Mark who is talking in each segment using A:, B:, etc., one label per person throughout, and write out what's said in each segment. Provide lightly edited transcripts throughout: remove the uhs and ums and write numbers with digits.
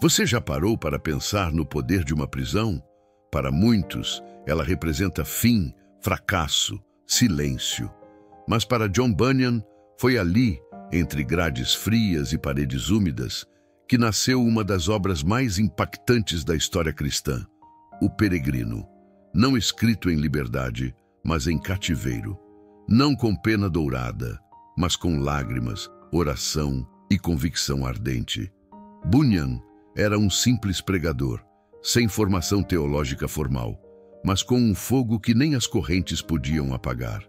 A: Você já parou para pensar no poder de uma prisão? Para muitos, ela representa fim, fracasso, silêncio. Mas para John Bunyan, foi ali, entre grades frias e paredes úmidas, que nasceu uma das obras mais impactantes da história cristã, O Peregrino. Não escrito em liberdade, mas em cativeiro. Não com pena dourada, mas com lágrimas, oração e convicção ardente. Bunyan era um simples pregador, sem formação teológica formal, mas com um fogo que nem as correntes podiam apagar.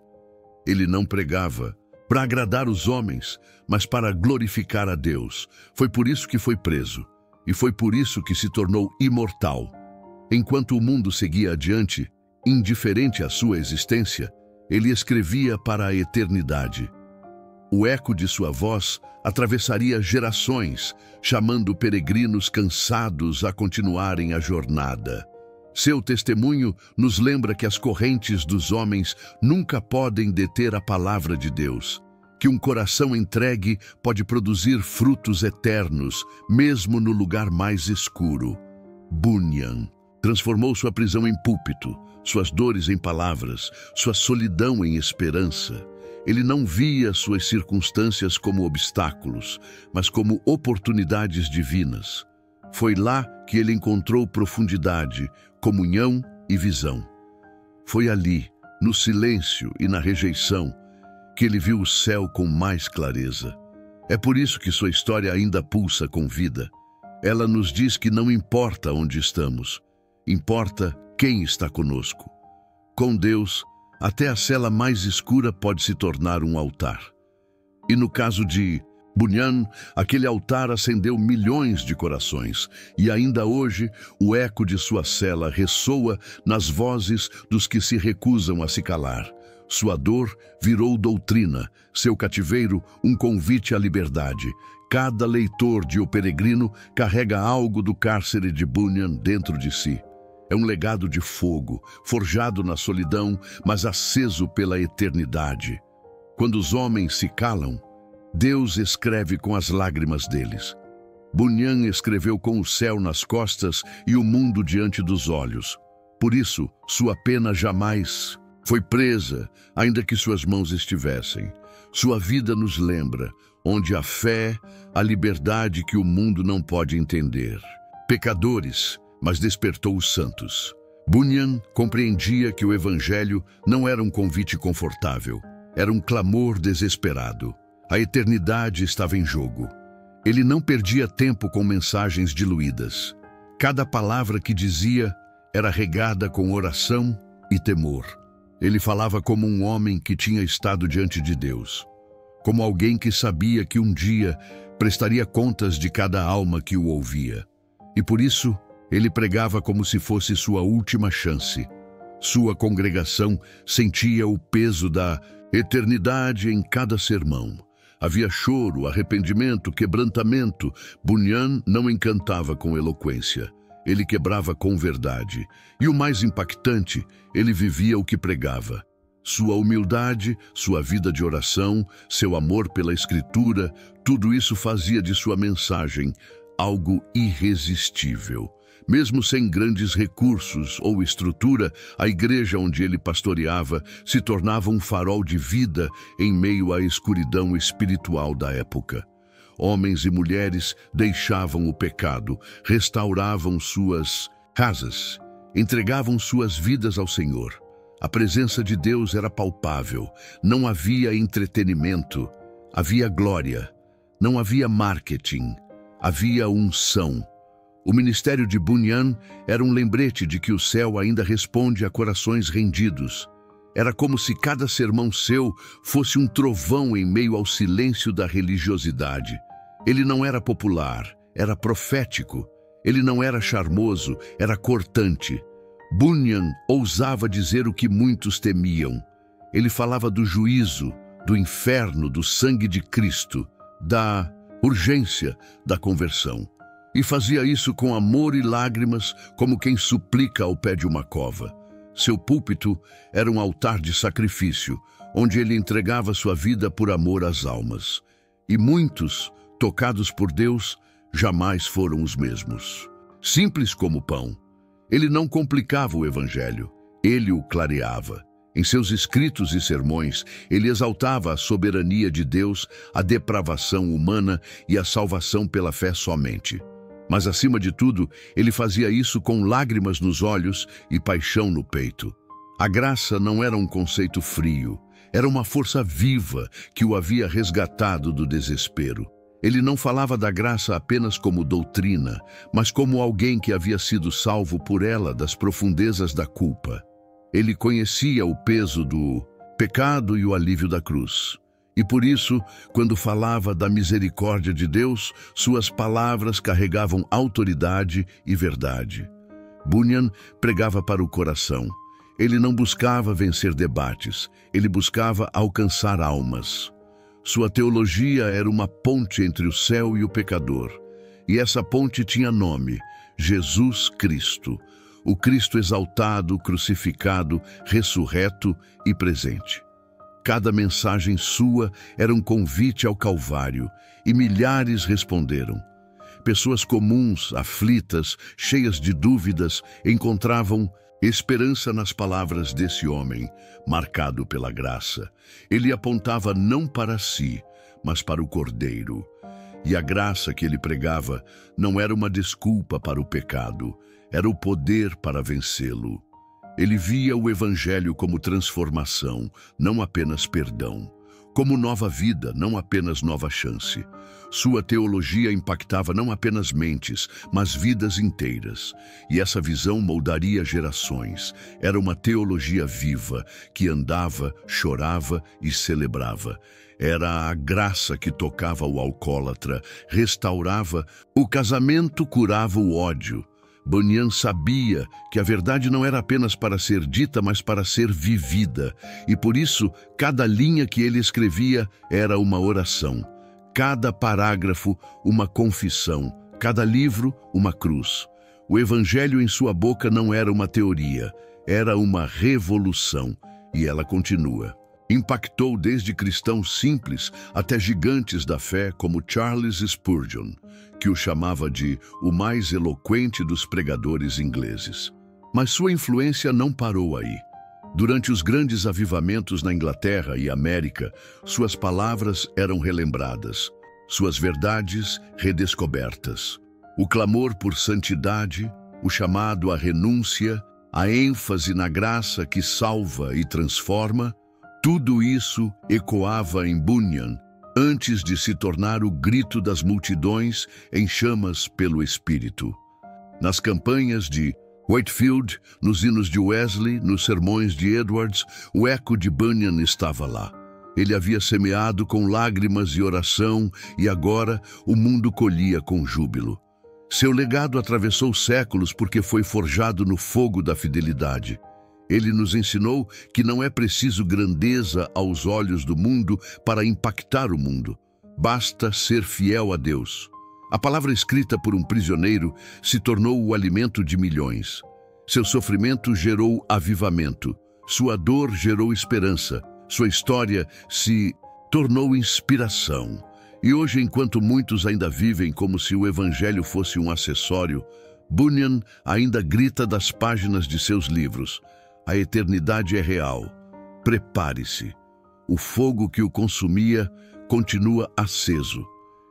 A: Ele não pregava para agradar os homens, mas para glorificar a Deus. Foi por isso que foi preso, e foi por isso que se tornou imortal. Enquanto o mundo seguia adiante, indiferente à sua existência, ele escrevia para a eternidade. O eco de sua voz atravessaria gerações, chamando peregrinos cansados a continuarem a jornada. Seu testemunho nos lembra que as correntes dos homens nunca podem deter a palavra de Deus, que um coração entregue pode produzir frutos eternos, mesmo no lugar mais escuro. Bunyan transformou sua prisão em púlpito, suas dores em palavras, sua solidão em esperança. Ele não via suas circunstâncias como obstáculos, mas como oportunidades divinas. Foi lá que ele encontrou profundidade, comunhão e visão. Foi ali, no silêncio e na rejeição, que ele viu o céu com mais clareza. É por isso que sua história ainda pulsa com vida. Ela nos diz que não importa onde estamos, importa quem está conosco. Com Deus, até a cela mais escura pode se tornar um altar. E no caso de Bunyan, aquele altar acendeu milhões de corações, e ainda hoje o eco de sua cela ressoa nas vozes dos que se recusam a se calar. Sua dor virou doutrina, seu cativeiro um convite à liberdade. Cada leitor de O Peregrino carrega algo do cárcere de Bunyan dentro de si. É um legado de fogo, forjado na solidão, mas aceso pela eternidade. Quando os homens se calam, Deus escreve com as lágrimas deles. Bunyan escreveu com o céu nas costas e o mundo diante dos olhos. Por isso, sua pena jamais foi presa, ainda que suas mãos estivessem. Sua vida nos lembra, onde há fé, a liberdade que o mundo não pode entender. Pecadores, mas despertou os santos. Bunyan compreendia que o Evangelho não era um convite confortável, era um clamor desesperado. A eternidade estava em jogo. Ele não perdia tempo com mensagens diluídas. Cada palavra que dizia era regada com oração e temor. Ele falava como um homem que tinha estado diante de Deus, como alguém que sabia que um dia prestaria contas de cada alma que o ouvia. E por isso, ele pregava como se fosse sua última chance. Sua congregação sentia o peso da eternidade em cada sermão. Havia choro, arrependimento, quebrantamento. Bunyan não encantava com eloquência. Ele quebrava com verdade. E o mais impactante, ele vivia o que pregava. Sua humildade, sua vida de oração, seu amor pela Escritura, tudo isso fazia de sua mensagem algo irresistível. Mesmo sem grandes recursos ou estrutura, a igreja onde ele pastoreava se tornava um farol de vida em meio à escuridão espiritual da época. Homens e mulheres deixavam o pecado, restauravam suas casas, entregavam suas vidas ao Senhor. A presença de Deus era palpável, não havia entretenimento, havia glória, não havia marketing, havia unção. O ministério de Bunyan era um lembrete de que o céu ainda responde a corações rendidos. Era como se cada sermão seu fosse um trovão em meio ao silêncio da religiosidade. Ele não era popular, era profético. Ele não era charmoso, era cortante. Bunyan ousava dizer o que muitos temiam. Ele falava do juízo, do inferno, do sangue de Cristo, da urgência da conversão. E fazia isso com amor e lágrimas, como quem suplica ao pé de uma cova. Seu púlpito era um altar de sacrifício, onde ele entregava sua vida por amor às almas. E muitos, tocados por Deus, jamais foram os mesmos. Simples como pão, ele não complicava o evangelho, ele o clareava. Em seus escritos e sermões, ele exaltava a soberania de Deus, a depravação humana e a salvação pela fé somente. Mas, acima de tudo, ele fazia isso com lágrimas nos olhos e paixão no peito. A graça não era um conceito frio, era uma força viva que o havia resgatado do desespero. Ele não falava da graça apenas como doutrina, mas como alguém que havia sido salvo por ela das profundezas da culpa. Ele conhecia o peso do pecado e o alívio da cruz. E por isso, quando falava da misericórdia de Deus, suas palavras carregavam autoridade e verdade. Bunyan pregava para o coração. Ele não buscava vencer debates, ele buscava alcançar almas. Sua teologia era uma ponte entre o céu e o pecador. E essa ponte tinha nome: Jesus Cristo. O Cristo exaltado, crucificado, ressurreto e presente. Cada mensagem sua era um convite ao Calvário, e milhares responderam. Pessoas comuns, aflitas, cheias de dúvidas, encontravam esperança nas palavras desse homem, marcado pela graça. Ele apontava não para si, mas para o Cordeiro. E a graça que ele pregava não era uma desculpa para o pecado, era o poder para vencê-lo. Ele via o Evangelho como transformação, não apenas perdão. Como nova vida, não apenas nova chance. Sua teologia impactava não apenas mentes, mas vidas inteiras. E essa visão moldaria gerações. Era uma teologia viva, que andava, chorava e celebrava. Era a graça que tocava o alcoólatra, restaurava o casamento, curava o ódio. Bunyan sabia que a verdade não era apenas para ser dita, mas para ser vivida. E por isso, cada linha que ele escrevia era uma oração. Cada parágrafo, uma confissão. Cada livro, uma cruz. O evangelho em sua boca não era uma teoria, era uma revolução. E ela continua. Impactou desde cristãos simples até gigantes da fé como Charles Spurgeon, que o chamava de o mais eloquente dos pregadores ingleses. Mas sua influência não parou aí. Durante os grandes avivamentos na Inglaterra e América, suas palavras eram relembradas, suas verdades redescobertas. O clamor por santidade, o chamado à renúncia, a ênfase na graça que salva e transforma, tudo isso ecoava em Bunyan, antes de se tornar o grito das multidões em chamas pelo Espírito. Nas campanhas de Whitefield, nos hinos de Wesley, nos sermões de Edwards, o eco de Bunyan estava lá. Ele havia semeado com lágrimas e oração, e agora o mundo colhia com júbilo. Seu legado atravessou séculos porque foi forjado no fogo da fidelidade. Ele nos ensinou que não é preciso grandeza aos olhos do mundo para impactar o mundo. Basta ser fiel a Deus. A palavra escrita por um prisioneiro se tornou o alimento de milhões. Seu sofrimento gerou avivamento. Sua dor gerou esperança. Sua história se tornou inspiração. E hoje, enquanto muitos ainda vivem como se o evangelho fosse um acessório, Bunyan ainda grita das páginas de seus livros: a eternidade é real. Prepare-se. O fogo que o consumia continua aceso.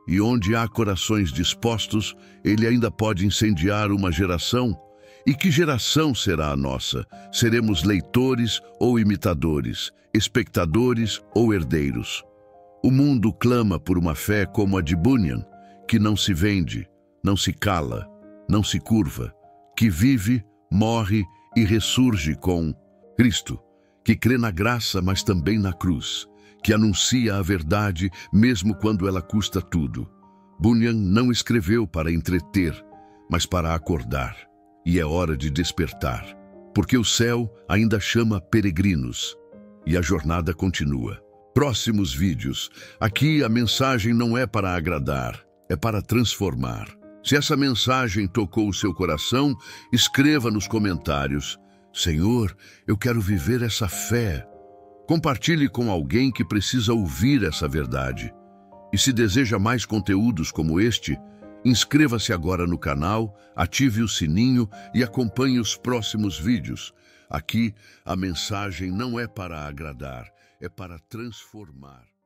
A: E onde há corações dispostos, ele ainda pode incendiar uma geração. E que geração será a nossa? Seremos leitores ou imitadores, espectadores ou herdeiros? O mundo clama por uma fé como a de Bunyan, que não se vende, não se cala, não se curva, que vive, morre e ressurge com Cristo, que crê na graça, mas também na cruz, que anuncia a verdade mesmo quando ela custa tudo. Bunyan não escreveu para entreter, mas para acordar. E é hora de despertar, porque o céu ainda chama peregrinos e a jornada continua. Próximos vídeos. Aqui a mensagem não é para agradar, é para transformar. Se essa mensagem tocou o seu coração, escreva nos comentários: Senhor, eu quero viver essa fé. Compartilhe com alguém que precisa ouvir essa verdade. E se deseja mais conteúdos como este, Inscreva-se agora no canal, ative o sininho e acompanhe os próximos vídeos. Aqui, a mensagem não é para agradar, é para transformar.